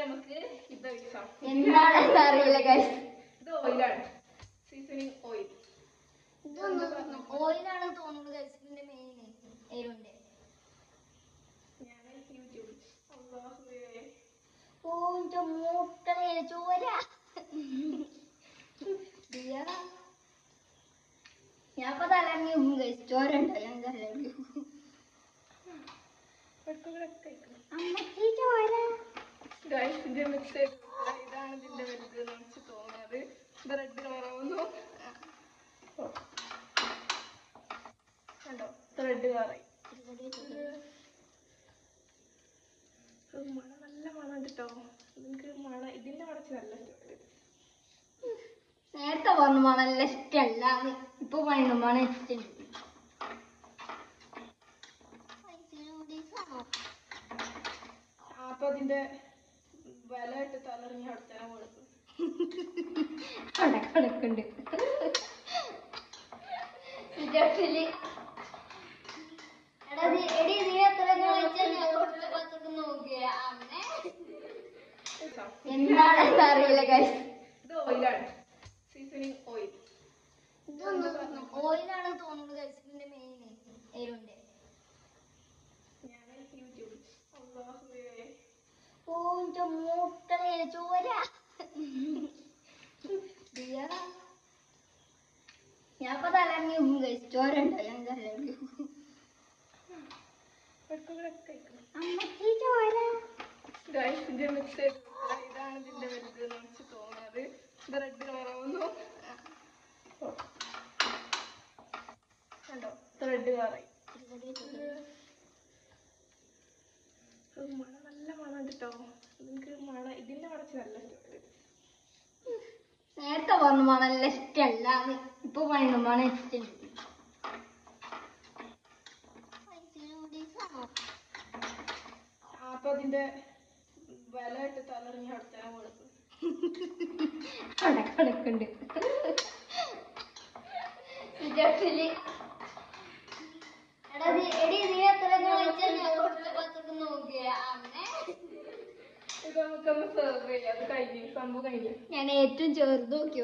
നമുക്ക് ഇത് ഒഴിക്കാം. എന്താണെന്ന് അറിയില്ല guys. ഇത് ഓയിലാണ്, സീസണിങ് ഓയിൽ. ഓയിലാണ് തോന്നുന്നത് guys. ഇതിന്റെ മെയിൻ എരുവിന്റെ. ഞാൻ യൂട്യൂബിൽ ഓ എന്റെ മൂക്കളെ ചോര. ഞാൻ ഇപ്പൊ തലങ്ങി guys. ചോര ഉണ്ടോ? ഞാൻ തലങ്ങി അമ്മക്ക് ചോര. ഇതിന്റെ മിക്സ് ഇതാണ് ഇതിന്റെ വലുത് നമുക്ക് തോന്നുന്നത്. ഇത് റെഡ് കളറാവുന്നു കണ്ടോ, റെഡ് കളറായി. മണം നല്ല മണം കിട്ടോ. എനിക്ക് മണം ഇതിന്റെ മണച്ച് നല്ല ഇഷ്ടപ്പെട്ടു. നേരത്തെ പറഞ്ഞു മണല്ല ഇഷ്ടല്ല, ഇപ്പൊ പറയുന്നു മണം ഇഷ്ടമുണ്ട്. അപ്പൊ അതിന്റെ വില ഇട്ട് തലറിഞ്ഞ് അടുത്തന്നെ കൊടുക്കും. കണക്കുണ്ട് എന്താണെന്ന് അറിയില്ല guys. ഇത് ഓയിലാണ്, സീസണിങ് ഓയിൽ. ഓയിലാണ് തോന്നുന്നത് guys. ഇതിന്റെ മെയിൻ എരുവിന്റെ. ഞാൻ യൂട്യൂബിൽ ഓ എന്റെ മൂക്കളെ ചോര. ഞാൻ ഇപ്പൊ തലങ്ങി guys. ചോര ഉണ്ടോ? ഞാൻ തലങ്ങി അമ്മക്ക് ചോര. ഇതിന്റെ മിക്സ് ഇതാണ് ഇതിന്റെ വലുത് നമുക്ക് തോന്നുന്നത്. ഇത് റെഡ് കളറാവുന്നു കണ്ടോ, റെഡ് കളറായി. മണം നല്ല മണം കിട്ടോ. എനിക്ക് മണം ഇതിന്റെ മണച്ച് നല്ല ഇഷ്ടപ്പെട്ടു. നേരത്തെ പറഞ്ഞു മണല്ല ഇഷ്ടല്ല, ഇപ്പൊ പറയുന്നു മണം ഇഷ്ടമുണ്ട്. അപ്പൊ അതിന്റെ വില ഇട്ട് തലറിഞ്ഞ് അടുത്തന്നെ കൊടുക്കും. കണക്കുണ്ട് ഇത് നമുക്കൊന്ന് സെർവ് ചെയ്യാം. അത് കഴിഞ്ഞ് സംഭവം കഴിഞ്ഞു. ഞാൻ ഏറ്റവും ചെറുത് നോക്കി.